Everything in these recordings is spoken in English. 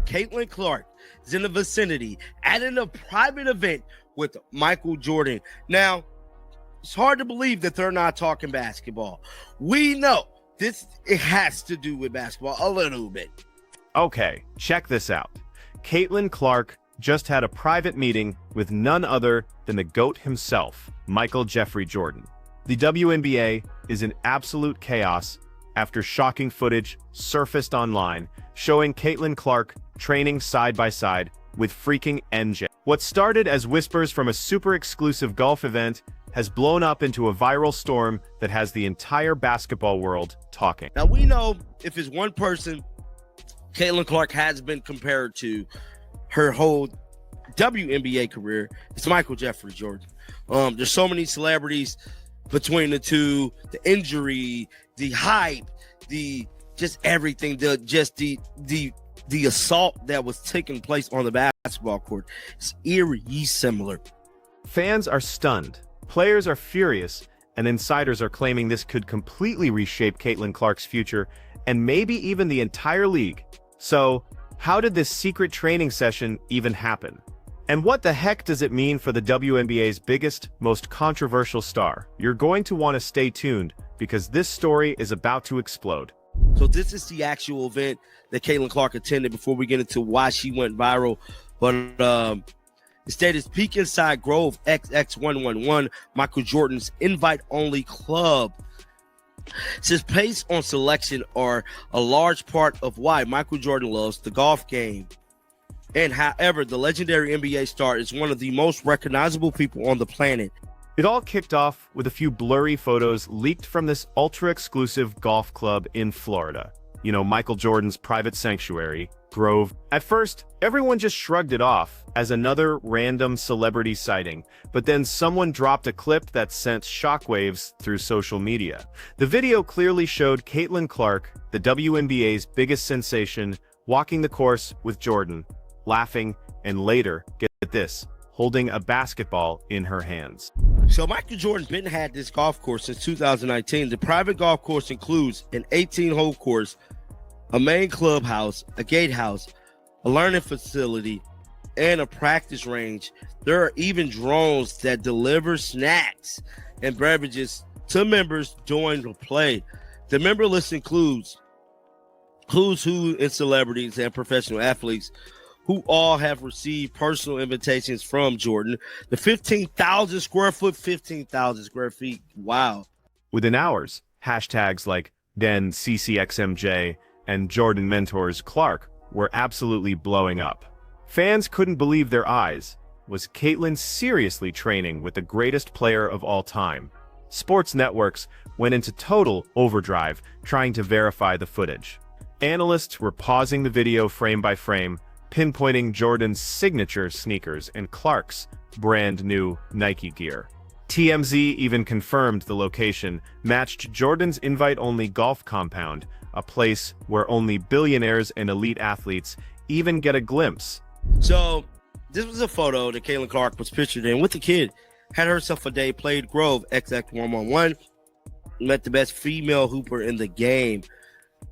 Caitlin Clark is in the vicinity at a private event with Michael Jordan. Now, it's hard to believe that they're not talking basketball. We know it has to do with basketball a little bit. Okay, check this out. Caitlin Clark just had a private meeting with none other than the GOAT himself, Michael Jeffrey Jordan. The WNBA is in absolute chaos after shocking footage surfaced online showing Caitlin Clark training side by side with freaking MJ. What started as whispers from a super exclusive golf event has blown up into a viral storm that has the entire basketball world talking. Now, we know if it's one person Caitlin Clark has been compared to her whole WNBA career, it's Michael Jeffrey Jordan. There's so many celebrities between the two, the injury, the hype, the just everything, the assault that was taking place on the basketball court. It's eerie similar. Fans are stunned, players are furious, and insiders are claiming this could completely reshape Caitlin Clark's future and maybe even the entire league. So, how did this secret training session even happen? And what the heck does it mean for the WNBA's biggest, most controversial star? You're going to want to stay tuned because this story is about to explode. So this is the actual event that Caitlin Clark attended before we get into why she went viral. But instead, it's Peak Inside Grove XX111, Michael Jordan's invite-only club. Since pace on selection are a large part of why Michael Jordan loves the golf game. And however, the legendary NBA star is one of the most recognizable people on the planet. It all kicked off with a few blurry photos leaked from this ultra-exclusive golf club in Florida. You know, Michael Jordan's private sanctuary, Grove. At first, everyone just shrugged it off as another random celebrity sighting, but then someone dropped a clip that sent shockwaves through social media. The video clearly showed Caitlin Clark, the WNBA's biggest sensation, walking the course with Jordan, laughing, and later, get this, holding a basketball in her hands. So Michael Jordan been had this golf course since 2019. The private golf course includes an 18-hole course, a main clubhouse, a gatehouse, a learning facility, and a practice range. There are even drones that deliver snacks and beverages to members during the play. The member list includes who's who in celebrities and professional athletes who all have received personal invitations from Jordan. The 15,000 square feet. Wow. Within hours, hashtags like Den CCXMJ and Jordan Mentors Clark were absolutely blowing up. Fans couldn't believe their eyes. Was Caitlin seriously training with the greatest player of all time? Sports networks went into total overdrive trying to verify the footage. Analysts were pausing the video frame by frame, pinpointing Jordan's signature sneakers and Clark's brand new Nike gear. TMZ even confirmed the location matched Jordan's invite-only golf compound, a place where only billionaires and elite athletes even get a glimpse. So this was a photo that Caitlin Clark was pictured in with the kid. Had herself a day, played Grove XX111, met the best female hooper in the game,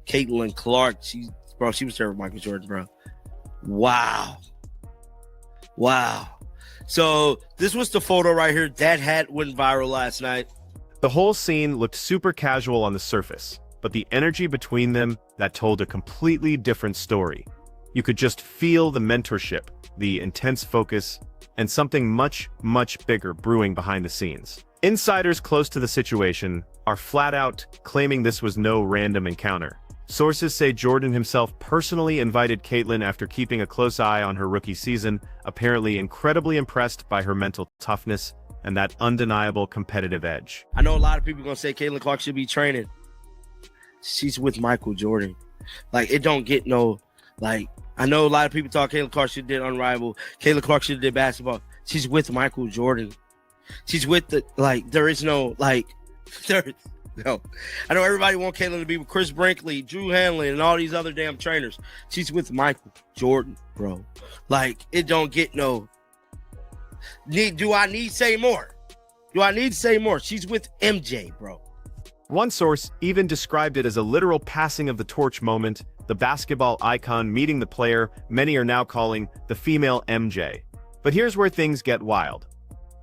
Caitlin Clark. She was there with Michael Jordan, bro. Wow. So this was the photo right here that went viral last night. The whole scene looked super casual on the surface, but the energy between them that told a completely different story. You could just feel the mentorship, the intense focus, and something much, much bigger brewing behind the scenes. Insiders close to the situation are flat out claiming this was no random encounter. Sources say Jordan himself personally invited Caitlin after keeping a close eye on her rookie season, apparently incredibly impressed by her mental toughness and that undeniable competitive edge. I know a lot of people are going to say Caitlin Clark should be training. She's with Michael Jordan. Like, it don't get no, like, I know a lot of people thought Caitlin Clark should have did Unrivaled. Caitlin Clark should have did basketball. She's with Michael Jordan. She's with the, like, there is no, like, no. I know everybody wants Caitlin to be with Chris Brinkley, Drew Hanley, and all these other damn trainers. She's with Michael Jordan, bro. Like, it don't get no. Do I need to say more? She's with MJ, bro. One source even described it as a literal passing of the torch moment the basketball icon meeting the player many are now calling the female MJ. But here's where things get wild.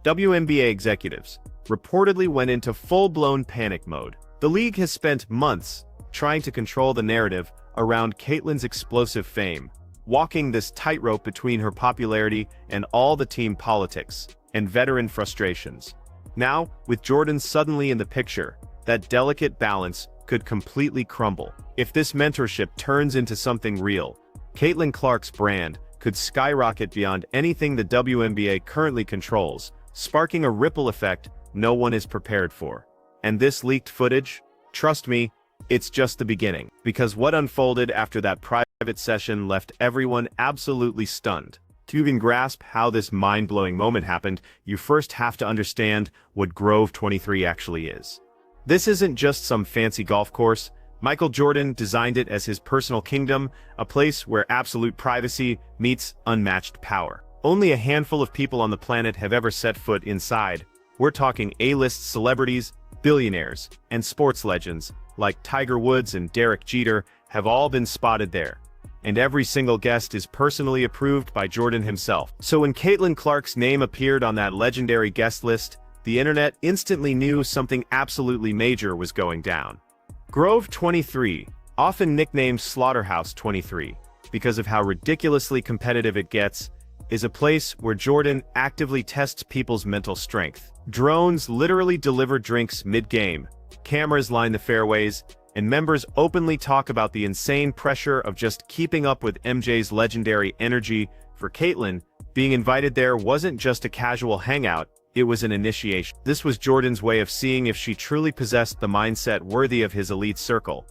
WNBA executives reportedly went into full-blown panic mode. The league has spent months trying to control the narrative around Caitlyn's explosive fame, walking this tightrope between her popularity and all the team politics and veteran frustrations. Now, with Jordan suddenly in the picture, that delicate balance could completely crumble. If this mentorship turns into something real, Caitlin Clark's brand could skyrocket beyond anything the WNBA currently controls, sparking a ripple effect no one is prepared for. And this leaked footage? Trust me, it's just the beginning, because what unfolded after that private session left everyone absolutely stunned. To even grasp how this mind-blowing moment happened, you first have to understand what Grove 23 actually is. This isn't just some fancy golf course. Michael Jordan designed it as his personal kingdom, a place where absolute privacy meets unmatched power. Only a handful of people on the planet have ever set foot inside. We're talking A-list celebrities, billionaires, and sports legends like Tiger Woods and Derek Jeter have all been spotted there. And every single guest is personally approved by Jordan himself. So when Caitlin Clark's name appeared on that legendary guest list, the internet instantly knew something absolutely major was going down. Grove 23, often nicknamed Slaughterhouse 23, because of how ridiculously competitive it gets, is a place where Jordan actively tests people's mental strength. Drones literally deliver drinks mid-game, cameras line the fairways, and members openly talk about the insane pressure of just keeping up with MJ's legendary energy. For Caitlin, being invited there wasn't just a casual hangout, it was an initiation. This was Jordan's way of seeing if she truly possessed the mindset worthy of his elite circle.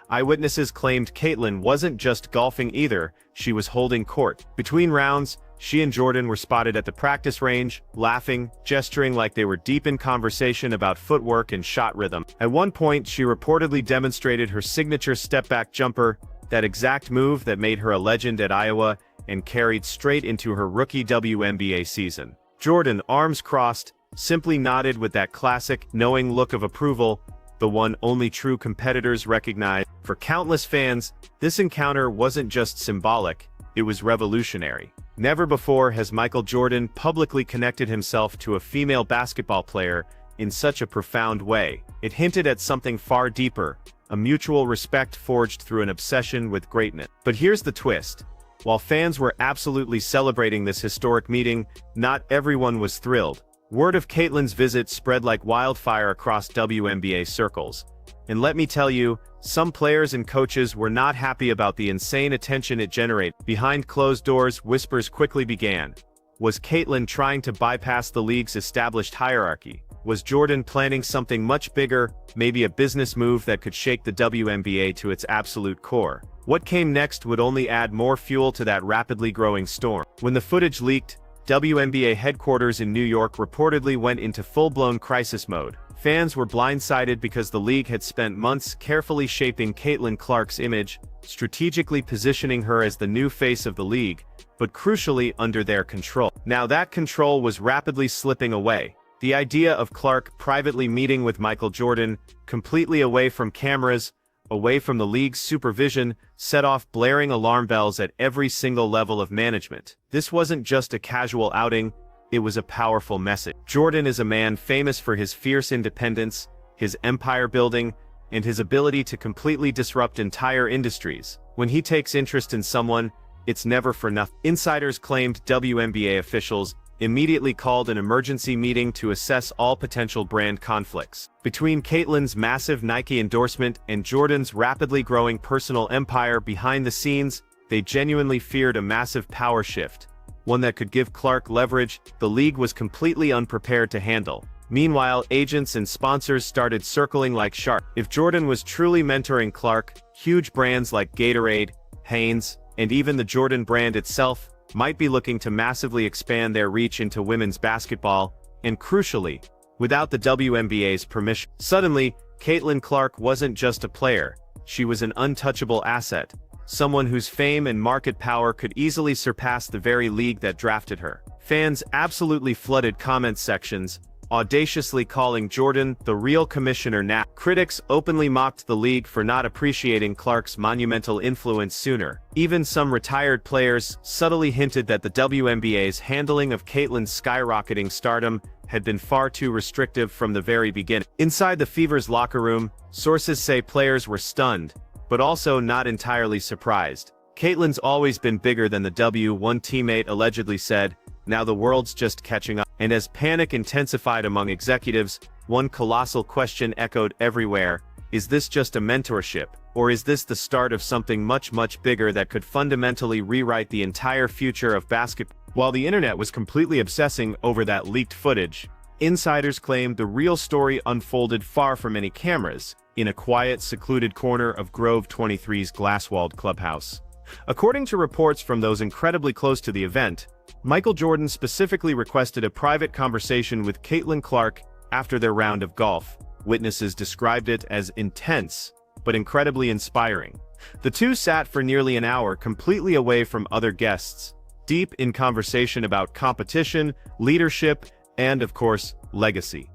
Eyewitnesses claimed Caitlin wasn't just golfing either, she was holding court. Between rounds, she and Jordan were spotted at the practice range, laughing, gesturing like they were deep in conversation about footwork and shot rhythm. At one point, she reportedly demonstrated her signature step-back jumper, that exact move that made her a legend at Iowa and carried straight into her rookie WNBA season. Jordan, arms crossed, simply nodded with that classic, knowing look of approval, the one only true competitors recognize. For countless fans, this encounter wasn't just symbolic, it was revolutionary. Never before has Michael Jordan publicly connected himself to a female basketball player in such a profound way. It hinted at something far deeper, a mutual respect forged through an obsession with greatness. But here's the twist. While fans were absolutely celebrating this historic meeting, not everyone was thrilled. Word of Caitlin's visit spread like wildfire across WNBA circles. And let me tell you, some players and coaches were not happy about the insane attention it generated. Behind closed doors, whispers quickly began. Was Caitlin trying to bypass the league's established hierarchy? Was Jordan planning something much bigger, maybe a business move that could shake the WNBA to its absolute core? What came next would only add more fuel to that rapidly growing storm. When the footage leaked, WNBA headquarters in New York reportedly went into full-blown crisis mode. Fans were blindsided because the league had spent months carefully shaping Caitlin Clark's image, strategically positioning her as the new face of the league, but crucially under their control. Now that control was rapidly slipping away. The idea of Clark privately meeting with Michael Jordan, completely away from cameras, away from the league's supervision, set off blaring alarm bells at every single level of management. This wasn't just a casual outing, it was a powerful message. Jordan is a man famous for his fierce independence, his empire building, and his ability to completely disrupt entire industries. When he takes interest in someone, it's never for nothing. Insiders claimed WNBA officials immediately called an emergency meeting to assess all potential brand conflicts. Between Caitlin's massive Nike endorsement and Jordan's rapidly growing personal empire behind the scenes, they genuinely feared a massive power shift, one that could give Clark leverage the league was completely unprepared to handle. Meanwhile, agents and sponsors started circling like sharks. If Jordan was truly mentoring Clark, huge brands like Gatorade, Hanes, and even the Jordan brand itself might be looking to massively expand their reach into women's basketball, and crucially, without the WNBA's permission. Suddenly, Caitlin Clark wasn't just a player, she was an untouchable asset, someone whose fame and market power could easily surpass the very league that drafted her. Fans absolutely flooded comment sections, audaciously calling Jordan the real commissioner now. Critics openly mocked the league for not appreciating Clark's monumental influence sooner. Even some retired players subtly hinted that the WNBA's handling of Caitlyn's skyrocketing stardom had been far too restrictive from the very beginning. Inside the Fever's locker room, sources say players were stunned, but also not entirely surprised. Caitlyn's always been bigger than the W, one teammate allegedly said. Now the world's just catching up. And as panic intensified among executives, one colossal question echoed everywhere. Is this just a mentorship? Or is this the start of something much, much bigger that could fundamentally rewrite the entire future of basketball? While the internet was completely obsessing over that leaked footage, insiders claimed the real story unfolded far from any cameras, in a quiet, secluded corner of Grove 23's glass-walled clubhouse. According to reports from those incredibly close to the event, Michael Jordan specifically requested a private conversation with Caitlin Clark after their round of golf. Witnesses described it as intense, but incredibly inspiring. The two sat for nearly an hour completely away from other guests, deep in conversation about competition, leadership, and, of course, legacy.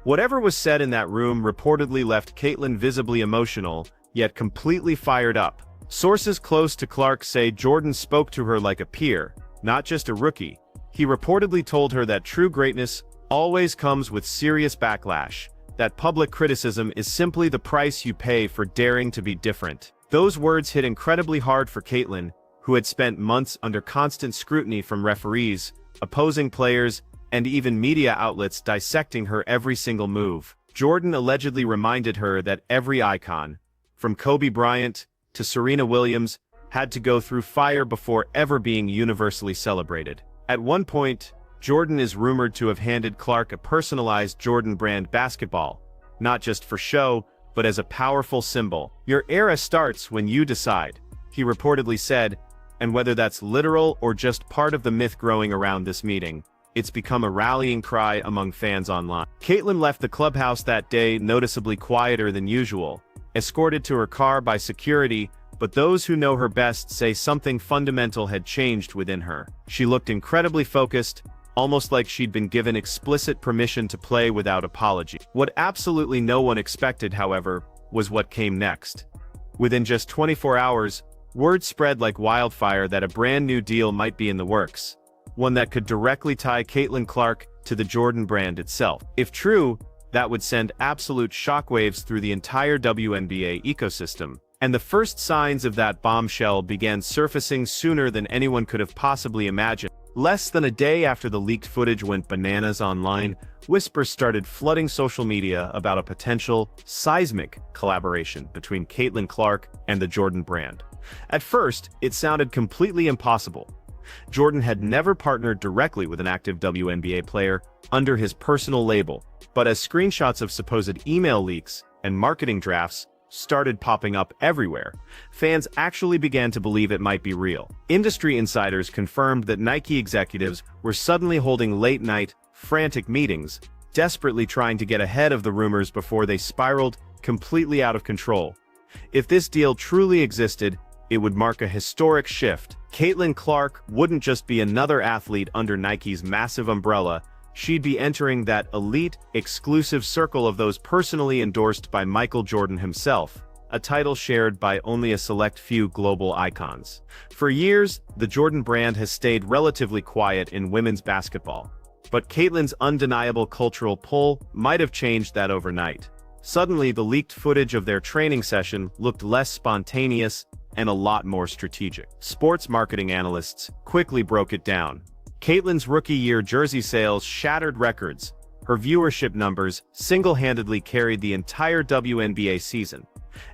Whatever was said in that room reportedly left Caitlin visibly emotional, yet completely fired up. Sources close to Clark say Jordan spoke to her like a peer, not just a rookie. He reportedly told her that true greatness always comes with serious backlash, that public criticism is simply the price you pay for daring to be different. Those words hit incredibly hard for Caitlin, who had spent months under constant scrutiny from referees, opposing players, and even media outlets dissecting her every single move. Jordan allegedly reminded her that every icon, from Kobe Bryant to Serena Williams, had to go through fire before ever being universally celebrated. At one point, Jordan is rumored to have handed Clark a personalized Jordan brand basketball, not just for show, but as a powerful symbol. "Your era starts when you decide," he reportedly said, and whether that's literal or just part of the myth growing around this meeting, it's become a rallying cry among fans online. Caitlin left the clubhouse that day noticeably quieter than usual, escorted to her car by security, but those who know her best say something fundamental had changed within her. She looked incredibly focused, almost like she'd been given explicit permission to play without apology. What absolutely no one expected, however, was what came next. Within just 24 hours, word spread like wildfire that a brand new deal might be in the works, one that could directly tie Caitlin Clark to the Jordan brand itself. If true, that would send absolute shockwaves through the entire WNBA ecosystem. And the first signs of that bombshell began surfacing sooner than anyone could have possibly imagined. Less than a day after the leaked footage went bananas online, whispers started flooding social media about a potential seismic collaboration between Caitlin Clark and the Jordan brand. At first, it sounded completely impossible. Jordan had never partnered directly with an active WNBA player under his personal label, but as screenshots of supposed email leaks and marketing drafts started popping up everywhere, fans actually began to believe it might be real. Industry insiders confirmed that Nike executives were suddenly holding late-night, frantic meetings, desperately trying to get ahead of the rumors before they spiraled completely out of control. If this deal truly existed, it would mark a historic shift. Caitlin Clark wouldn't just be another athlete under Nike's massive umbrella, she'd be entering that elite, exclusive circle of those personally endorsed by Michael Jordan himself, a title shared by only a select few global icons. For years, the Jordan brand has stayed relatively quiet in women's basketball, but Caitlin's undeniable cultural pull might have changed that overnight. Suddenly, the leaked footage of their training session looked less spontaneous and a lot more strategic. Sports marketing analysts quickly broke it down. Caitlin's rookie year jersey sales shattered records. Her viewership numbers single-handedly carried the entire WNBA season,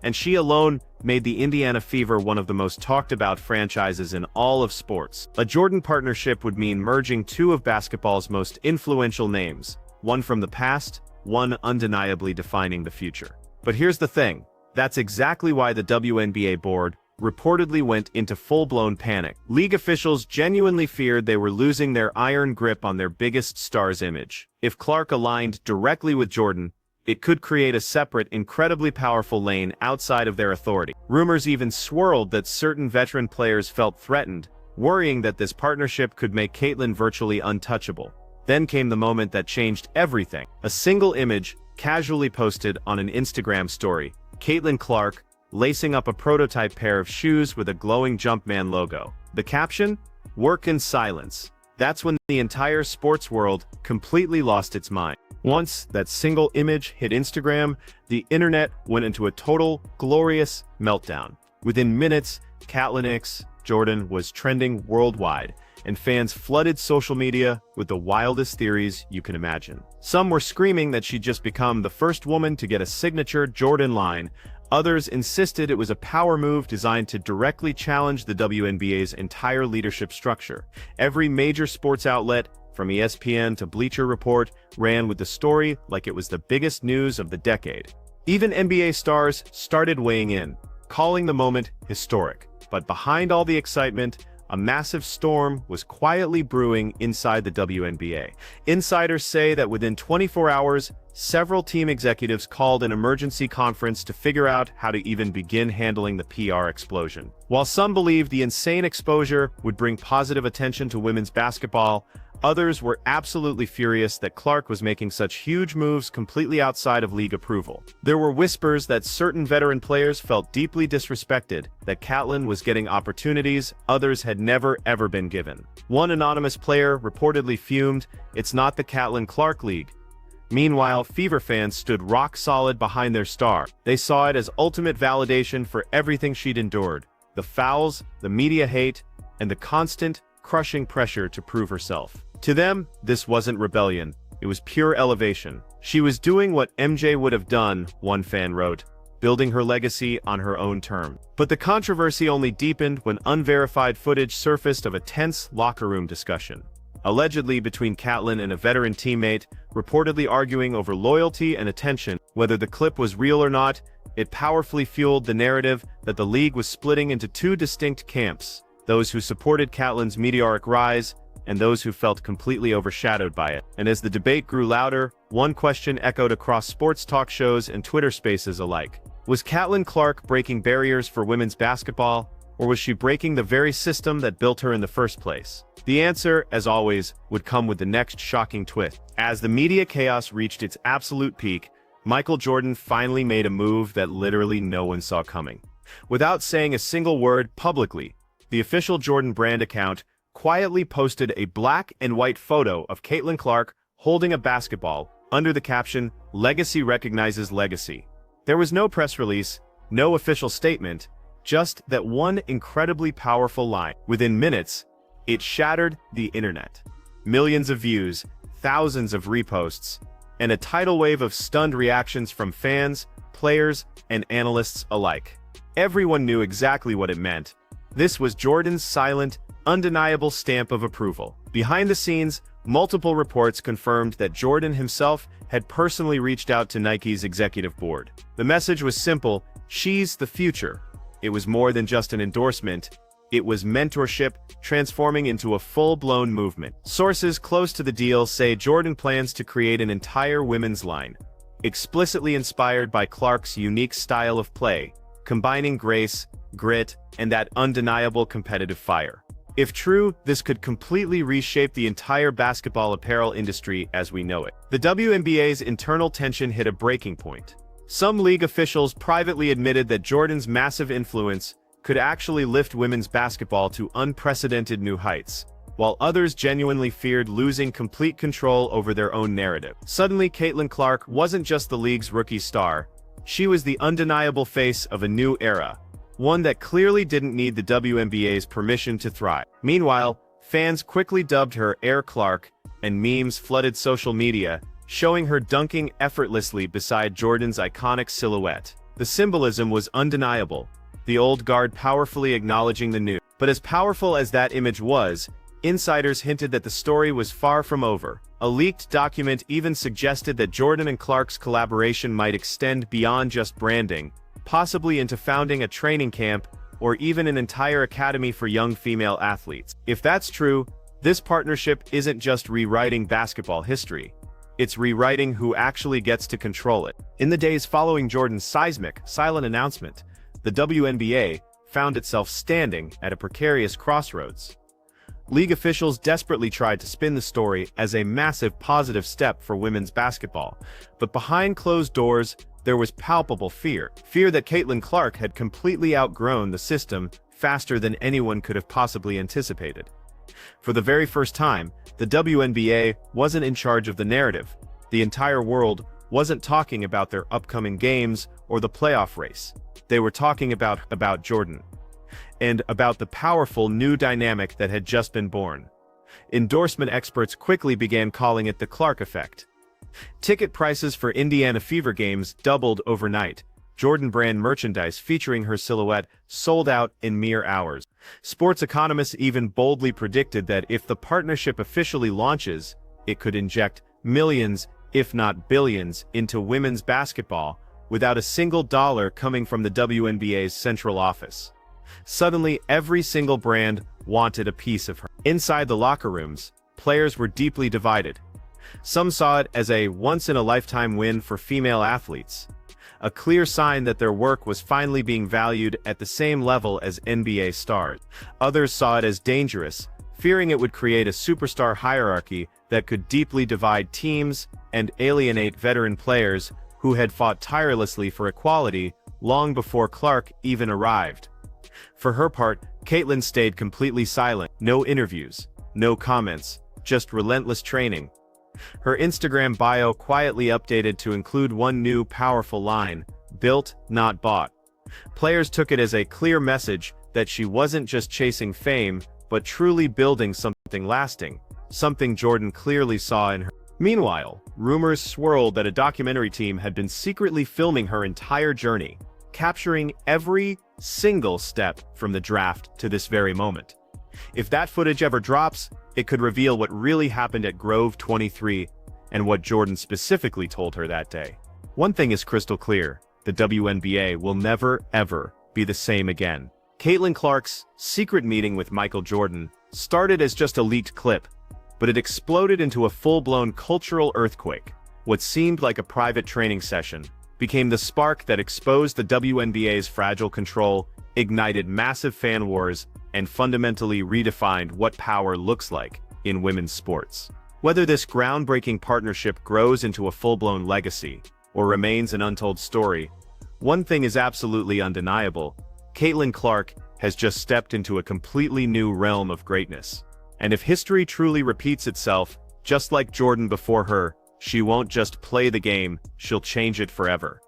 and she alone made the Indiana Fever one of the most talked-about franchises in all of sports. A Jordan partnership would mean merging two of basketball's most influential names, one from the past, one undeniably defining the future. But here's the thing, that's exactly why the WNBA board reportedly went into full-blown panic. League officials genuinely feared they were losing their iron grip on their biggest star's image. If Clark aligned directly with Jordan, it could create a separate, incredibly powerful lane outside of their authority. Rumors even swirled that certain veteran players felt threatened, worrying that this partnership could make Caitlin virtually untouchable. Then came the moment that changed everything. A single image, casually posted on an Instagram story. Caitlin Clark, lacing up a prototype pair of shoes with a glowing Jumpman logo. The caption? "Work in silence." That's when the entire sports world completely lost its mind. Once that single image hit Instagram, the internet went into a total, glorious meltdown. Within minutes, Caitlin X Jordan was trending worldwide, and fans flooded social media with the wildest theories you can imagine. Some were screaming that she'd just become the first woman to get a signature Jordan line. Others insisted it was a power move designed to directly challenge the WNBA's entire leadership structure. Every major sports outlet, from ESPN to Bleacher Report, ran with the story like it was the biggest news of the decade. Even NBA stars started weighing in, calling the moment historic. But behind all the excitement, a massive storm was quietly brewing inside the WNBA. Insiders say that within 24 hours, several team executives called an emergency conference to figure out how to even begin handling the PR explosion. While some believed the insane exposure would bring positive attention to women's basketball, others were absolutely furious that Clark was making such huge moves completely outside of league approval. There were whispers that certain veteran players felt deeply disrespected, that Caitlin was getting opportunities others had never ever been given. One anonymous player reportedly fumed, "It's not the Caitlin Clark League." Meanwhile, Fever fans stood rock solid behind their star. They saw it as ultimate validation for everything she'd endured: the fouls, the media hate, and the constant, crushing pressure to prove herself. To them, this wasn't rebellion, it was pure elevation. She was doing what MJ would have done, one fan wrote, building her legacy on her own terms. But the controversy only deepened when unverified footage surfaced of a tense locker room discussion. Allegedly between Caitlin and a veteran teammate, reportedly arguing over loyalty and attention. Whether the clip was real or not, it powerfully fueled the narrative that the league was splitting into two distinct camps: those who supported Caitlin's meteoric rise, and those who felt completely overshadowed by it. And as the debate grew louder, one question echoed across sports talk shows and Twitter spaces alike. Was Caitlin Clark breaking barriers for women's basketball, or was she breaking the very system that built her in the first place? The answer, as always, would come with the next shocking twist. As the media chaos reached its absolute peak, Michael Jordan finally made a move that literally no one saw coming. Without saying a single word publicly, the official Jordan brand account quietly posted a black and white photo of Caitlin Clark holding a basketball under the caption, "Legacy recognizes legacy." There was no press release, no official statement, just that one incredibly powerful line. Within minutes, it shattered the internet. Millions of views, thousands of reposts, and a tidal wave of stunned reactions from fans, players, and analysts alike. Everyone knew exactly what it meant. This was Jordan's silent, undeniable stamp of approval. Behind the scenes, multiple reports confirmed that Jordan himself had personally reached out to Nike's executive board. The message was simple: she's the future. It was more than just an endorsement. It was mentorship transforming into a full-blown movement. Sources close to the deal say Jordan plans to create an entire women's line, explicitly inspired by Clark's unique style of play, combining grace, grit, and that undeniable competitive fire. If true, this could completely reshape the entire basketball apparel industry as we know it. The WNBA's internal tension hit a breaking point. Some league officials privately admitted that Jordan's massive influence could actually lift women's basketball to unprecedented new heights, while others genuinely feared losing complete control over their own narrative. Suddenly, Caitlin Clark wasn't just the league's rookie star. She was the undeniable face of a new era, one that clearly didn't need the WNBA's permission to thrive. Meanwhile, fans quickly dubbed her Air Clark, and memes flooded social media, showing her dunking effortlessly beside Jordan's iconic silhouette. The symbolism was undeniable, the old guard powerfully acknowledging the new. But as powerful as that image was, insiders hinted that the story was far from over. A leaked document even suggested that Jordan and Clark's collaboration might extend beyond just branding, possibly into founding a training camp or even an entire academy for young female athletes. If that's true, this partnership isn't just rewriting basketball history. It's rewriting who actually gets to control it. In the days following Jordan's seismic, silent announcement, the WNBA found itself standing at a precarious crossroads. League officials desperately tried to spin the story as a massive positive step for women's basketball, but behind closed doors, there was palpable fear. Fear that Caitlin Clark had completely outgrown the system faster than anyone could have possibly anticipated. For the very first time, the WNBA wasn't in charge of the narrative. The entire world wasn't talking about their upcoming games or the playoff race. They were talking about Jordan, and about the powerful new dynamic that had just been born. Endorsement experts quickly began calling it the Clark effect. Ticket prices for Indiana Fever games doubled overnight. Jordan brand merchandise featuring her silhouette sold out in mere hours. Sports economists even boldly predicted that if the partnership officially launches, it could inject millions, if not billions, into women's basketball without a single dollar coming from the WNBA's central office. Suddenly, every single brand wanted a piece of her. Inside the locker rooms, players were deeply divided. Some saw it as a once-in-a-lifetime win for female athletes, a clear sign that their work was finally being valued at the same level as NBA stars. Others saw it as dangerous, fearing it would create a superstar hierarchy that could deeply divide teams and alienate veteran players who had fought tirelessly for equality long before Clark even arrived. For her part, Caitlin stayed completely silent. No interviews, no comments, just relentless training. Her Instagram bio quietly updated to include one new powerful line: "Built, not bought." Players took it as a clear message that she wasn't just chasing fame, but truly building something lasting, something Jordan clearly saw in her. Meanwhile, rumors swirled that a documentary team had been secretly filming her entire journey, capturing every single step from the draft to this very moment. If that footage ever drops, it could reveal what really happened at Grove 23 and what Jordan specifically told her that day. One thing is crystal clear: the WNBA will never, ever be the same again. Caitlin Clark's secret meeting with Michael Jordan started as just a leaked clip, but it exploded into a full-blown cultural earthquake. What seemed like a private training session became the spark that exposed the WNBA's fragile control, ignited massive fan wars, and fundamentally redefined what power looks like in women's sports. Whether this groundbreaking partnership grows into a full-blown legacy or remains an untold story, one thing is absolutely undeniable: Caitlin Clark has just stepped into a completely new realm of greatness. And if history truly repeats itself, just like Jordan before her, she won't just play the game, she'll change it forever.